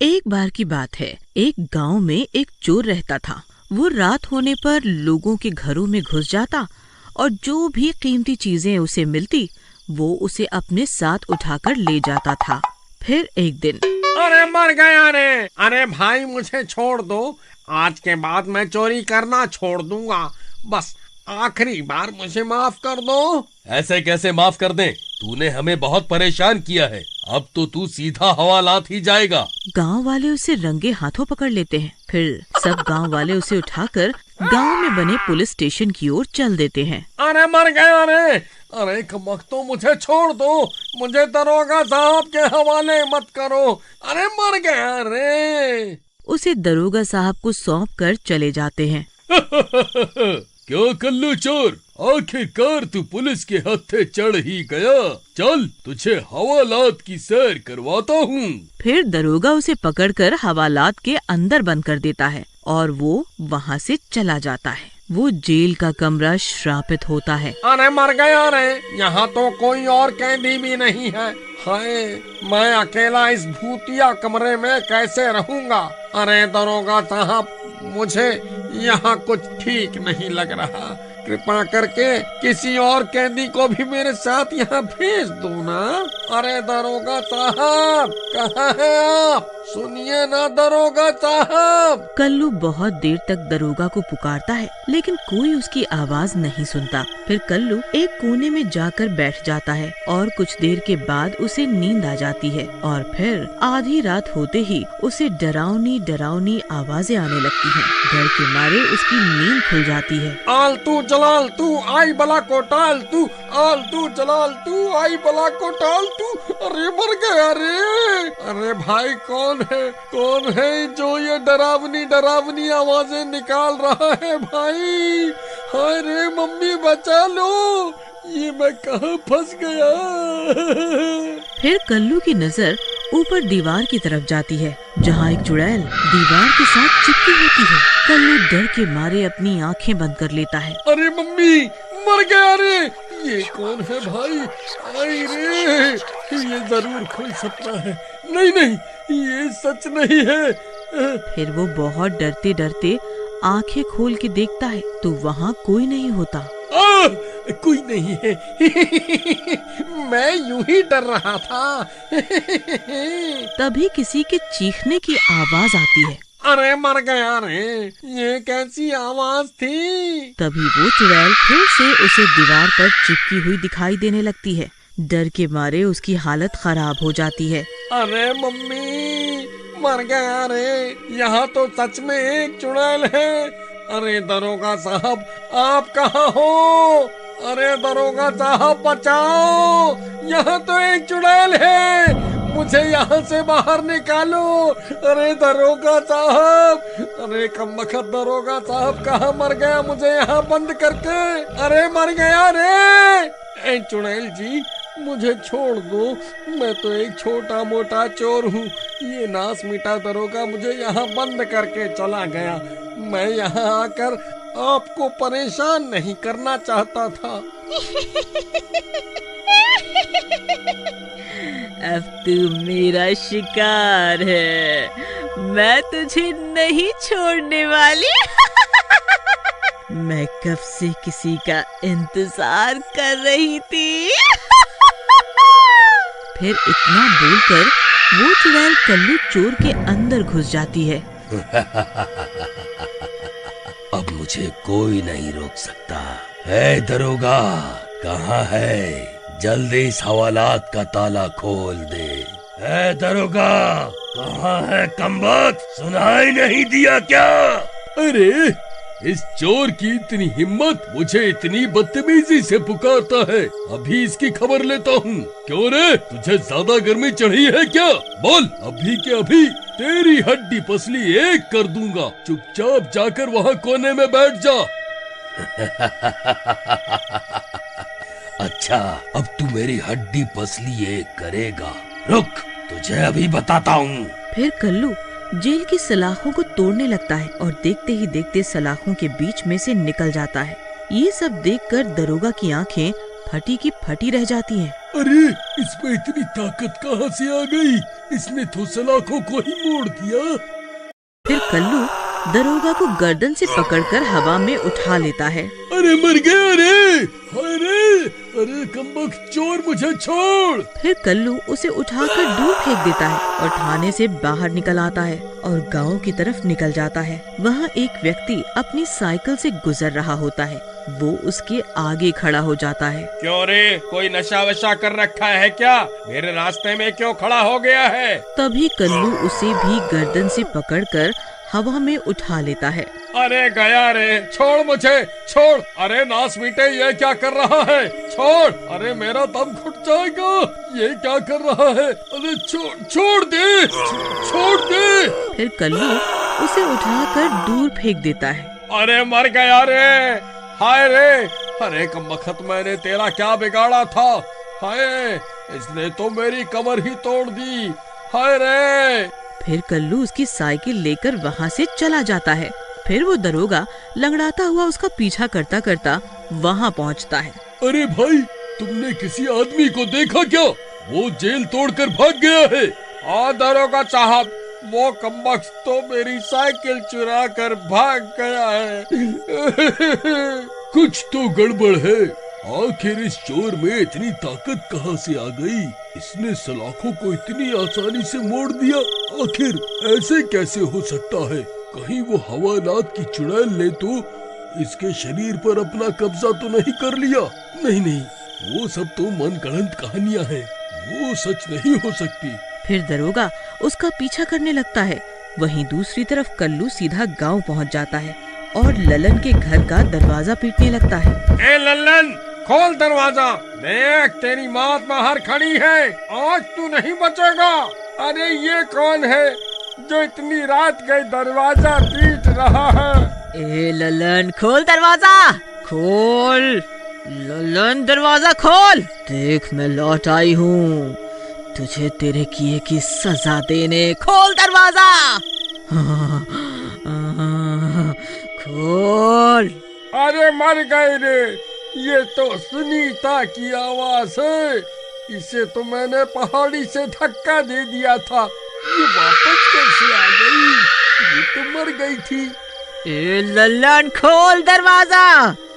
एक बार की बात है, एक गांव में एक चोर रहता था। वो रात होने पर लोगों के घरों में घुस जाता और जो भी कीमती चीजें उसे मिलती वो उसे अपने साथ उठाकर ले जाता था। फिर एक दिन, अरे मर गया रे। अरे भाई मुझे छोड़ दो, आज के बाद मैं चोरी करना छोड़ दूंगा। बस आखिरी बार मुझे माफ कर दो। ऐसे कैसे माफ कर दें? तूने हमें बहुत परेशान किया है। अब तो तू सीधा हवालात ही जाएगा। गांव वाले उसे रंगे हाथों पकड़ लेते हैं। फिर सब गांव वाले उसे उठाकर गांव में बने पुलिस स्टेशन की ओर चल देते हैं। अरे मर गया रे। अरे कमख्तो मुझे छोड़ दो, मुझे दरोगा साहब के हवाले मत करो। अरे मर गया रे। उसे दरोगा साहब को सौंप कर चले जाते हैं। क्यों कल्लू चोर, आखिरकार तू पुलिस के हत्थे चढ़ ही गया। चल तुझे हवालात की सैर करवाता हूँ। फिर दरोगा उसे पकड़कर हवालात के अंदर बंद कर देता है और वो वहाँ से चला जाता है। वो जेल का कमरा श्रापित होता है। अरे मर गया रे, यहाँ तो कोई और कैदी भी नहीं है। हाय, मैं अकेला इस भूतिया कमरे में कैसे रहूँगा। अरे दरोगा साहब, मुझे यहाँ कुछ ठीक नहीं लग रहा। कृपा करके किसी और कैदी को भी मेरे साथ यहाँ भेज दो ना। अरे दरोगा साहब, कहाँ है आप? सुनिए ना दरोगा साहब। कल्लू बहुत देर तक दरोगा को पुकारता है लेकिन कोई उसकी आवाज नहीं सुनता। फिर कल्लू एक कोने में जाकर बैठ जाता है और कुछ देर के बाद उसे नींद आ जाती है और फिर आधी रात होते ही उसे डरावनी डरावनी आवाजें आने लगती हैं। डर के मारे उसकी नींद खुल जाती है। आलतू जलाल तू आई बला को टाल तू, आलतू जलाल तू आई बला को टाल तू। अरे मर गया रे। अरे भाई कौन है जो ये डरावनी डरावनी आवाजें निकाल रहा है भाई? हाय रे मम्मी बचा लो, ये मैं कहाँ फंस गया। फिर कल्लू की नजर ऊपर दीवार की तरफ जाती है जहाँ एक चुड़ैल दीवार के साथ चिपकी होती है। कल्लू डर के मारे अपनी आंखें बंद कर लेता है। अरे मम्मी मर गया रे। ये कौन है भाई? आई रे, ये जरूर कोई सपना है। नहीं, ये सच नहीं है। फिर वो बहुत डरते डरते आंखें खोल के देखता है तो वहाँ कोई नहीं होता। कोई नहीं है। मैं यूं ही डर रहा था। तभी किसी के चीखने की आवाज आती है। अरे मर गया रे, ये कैसी आवाज थी? तभी वो चुड़ैल फिर से उसे दीवार पर चिपकी हुई दिखाई देने लगती है। डर के मारे उसकी हालत खराब हो जाती है। अरे मम्मी मर गया रे, यहाँ तो सच में एक चुड़ैल है। अरे दरोगा साहब, आप कहाँ हो? अरे दरोगा साहब बचाओ, यहाँ तो एक चुड़ैल है, मुझे यहाँ से बाहर निकालो। अरे दरोगा साहब, अरे कमबख्त दरोगा साहब कहाँ मर गया मुझे यहाँ बंद करके? अरे मर गया रे। ए चुड़ैल जी, मुझे छोड़ दो, मैं तो एक छोटा मोटा चोर हूँ। ये नास मिटा दरोगा मुझे यहाँ बंद करके चला गया। मैं यहाँ आकर आपको परेशान नहीं करना चाहता था। अब तू मेरा शिकार है, मैं तुझे नहीं छोड़ने वाली। मैं कब से किसी का इंतजार कर रही थी। फिर इतना बोलकर वो चुड़ैल कल्लू चोर के अंदर घुस जाती है। अब मुझे कोई नहीं रोक सकता। है दरोगा, कहाँ है? जल्दी इस हवालात का ताला खोल दे। है दरोगा, कहाँ है कमबख्त? सुनाई नहीं दिया क्या? अरे इस चोर की इतनी हिम्मत, मुझे इतनी बदतमीजी से पुकारता है। अभी इसकी खबर लेता हूँ। क्यों रे, तुझे ज्यादा गर्मी चढ़ी है क्या? बोल, अभी के अभी तेरी हड्डी पसली एक कर दूंगा। चुपचाप जाकर वहाँ कोने में बैठ जा। अच्छा, अब तू मेरी हड्डी पसली एक करेगा। रुक, तुझे अभी बताता हूँ। फिर कल्लू जेल की सलाखों को तोड़ने लगता है और देखते ही देखते सलाखों के बीच में से निकल जाता है। ये सब देखकर दरोगा की आंखें फटी की फटी रह जाती हैं। अरे इसमें इतनी ताकत कहाँ से आ गई? इसने तो सलाखों को ही मोड़ दिया। फिर कल्लू दरोगा को गर्दन से पकड़कर हवा में उठा लेता है। अरे मर गया रे! अरे अरे कमबख्त चोर, मुझे छोड़! फिर कल्लू उसे उठाकर दूर फेंक देता है और थाने से बाहर निकल आता है और गांव की तरफ निकल जाता है। वहाँ एक व्यक्ति अपनी साइकिल से गुजर रहा होता है। वो उसके आगे खड़ा हो जाता है। क्यों रे, कोई नशा वशा कर रखा है क्या? मेरे रास्ते में क्यों खड़ा हो गया है? तभी कल्लू उसे भी गर्दन से पकड़कर हवा में उठा लेता है। अरे गया रे, छोड़ मुझे, छोड़! अरे नास मीटे, ये क्या कर रहा है? छोड़! अरे मेरा दम घुट जाएगा, ये क्या कर रहा है? अरे छोड़ दे, छोड़ दे! फिर कल्लू उसे उठाकर दूर फेंक देता है। अरे मर गया रे, हाय रे! अरे कमबख्त, मैंने तेरा क्या बिगाड़ा था? हाय, इसने तो मेरी कमर ही तोड़ दी, हाय रे! फिर कल्लू उसकी साइकिल लेकर वहाँ से चला जाता है। फिर वो दरोगा लंगड़ाता हुआ उसका पीछा करता करता वहाँ पहुँचता है। अरे भाई, तुमने किसी आदमी को देखा क्या? वो जेल तोड़कर भाग गया है। हाँ दरोगा साहब, वो कमबख्त तो मेरी साइकिल चुरा कर भाग गया है। कुछ तो गड़बड़ है। आखिर इस चोर में इतनी ताकत कहाँ से आ गई? इसने सलाखों को इतनी आसानी से मोड़ दिया। आखिर ऐसे कैसे हो सकता है? कहीं वो हवालात की चुड़ैल ने तो इसके शरीर पर अपना कब्जा तो नहीं कर लिया? नहीं, वो सब तो मनगढ़ंत कहानियाँ हैं, वो सच नहीं हो सकती। फिर दरोगा उसका पीछा करने लगता है। वहीं दूसरी तरफ कल्लू सीधा गांव पहुंच जाता है और ललन के घर का दरवाजा पीटने लगता है। ए ललन, खोल दरवाजा, देख तेरी मौत बाहर खड़ी है, आज तू नहीं बचेगा। अरे ये कौन है जो इतनी रात गई दरवाजा पीट रहा है? ए ललन, खोल दरवाजा, खोल ललन, दरवाजा खोल। देख मैं लौट आई हूँ तुझे तेरे किए की सजा देने। खोल दरवाजा, खोल। अरे मर गए रे, ये तो सुनीता की आवाज है। इसे तो मैंने पहाड़ी से धक्का दे दिया था, ये वापस कैसे आ गई? ये तो मर गई थी। ए ललन, खोल दरवाजा,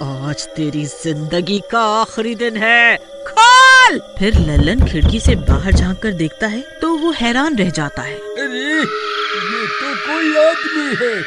आज तेरी जिंदगी का आखिरी दिन है, खोल। फिर ललन खिड़की से बाहर झांक कर देखता है तो वो हैरान रह जाता है। अरे ये तो कोई आदमी है।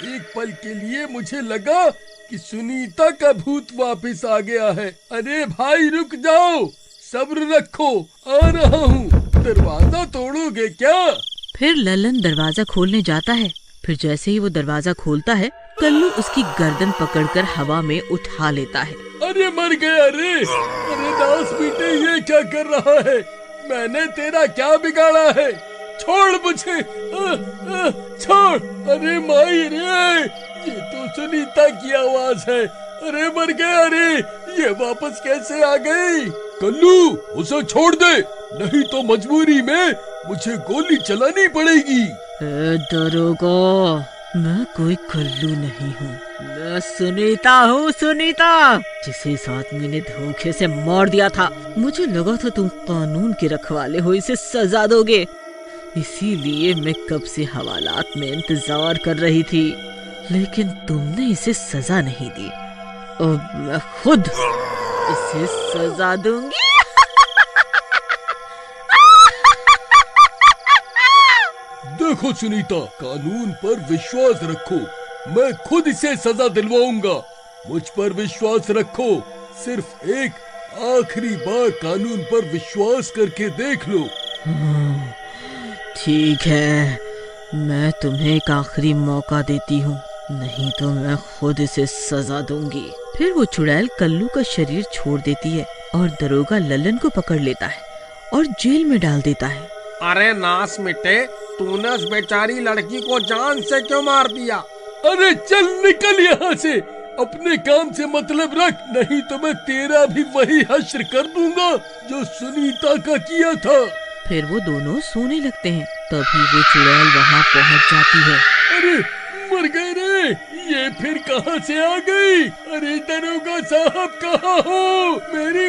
एक पल के लिए मुझे लगा कि सुनीता का भूत वापस आ गया है। अरे भाई रुक जाओ, सब्र रखो, आ रहा हूँ। दरवाजा तोड़ोगे क्या? फिर ललन दरवाजा खोलने जाता है। फिर जैसे ही वो दरवाजा खोलता है, कल्लू उसकी गर्दन पकड़कर हवा में उठा लेता है। अरे मर गया रे! अरे दास बेटे, ये क्या कर रहा है? मैंने तेरा क्या बिगाड़ा है? छोड़ मुझे, छोड़! अरे माई रे, ये तो सुनीता की आवाज है। अरे मर गया रे, ये वापस कैसे आ गई? कल्लू, उसे छोड़ दे, नहीं तो मजबूरी में मुझे गोली चलानी पड़ेगी। दरोगा, मैं कोई कल्लू नहीं हूँ, मैं सुनीता हूँ, सुनीता, जिसे इस आदमी ने धोखे से मार दिया था। मुझे लगा था तुम कानून के रखवाले हो, इसे सजा दोगे, इसीलिए मैं कब से हवालात में इंतजार कर रही थी, लेकिन तुमने इसे सजा नहीं दी। अब मैं खुद इसे सजा दूंगी। देखो सुनीता, कानून पर विश्वास रखो, मैं खुद इसे सजा दिलवाऊंगा। मुझ पर विश्वास रखो, सिर्फ एक आखिरी बार कानून पर विश्वास करके देख लो। ठीक है, मैं तुम्हें एक आखिरी मौका देती हूँ, नहीं तो मैं खुद इसे सजा दूंगी। फिर वो चुड़ैल कल्लू का शरीर छोड़ देती है और दरोगा ललन को पकड़ लेता है और जेल में डाल देता है। अरे नास मिटे, तूने उस बेचारी लड़की को जान से क्यों मार दिया? अरे चल निकल यहाँ से, अपने काम से मतलब रख, नहीं तो मैं तेरा भी वही हश्र कर दूंगा जो सुनीता का किया था। फिर वो दोनों सोने लगते हैं। तभी वो चुड़ैल वहाँ पहुँच जाती है। अरे मर गए रे, ये फिर कहाँ से आ गई? अरे दरोगा साहब कहाँ हो? मेरी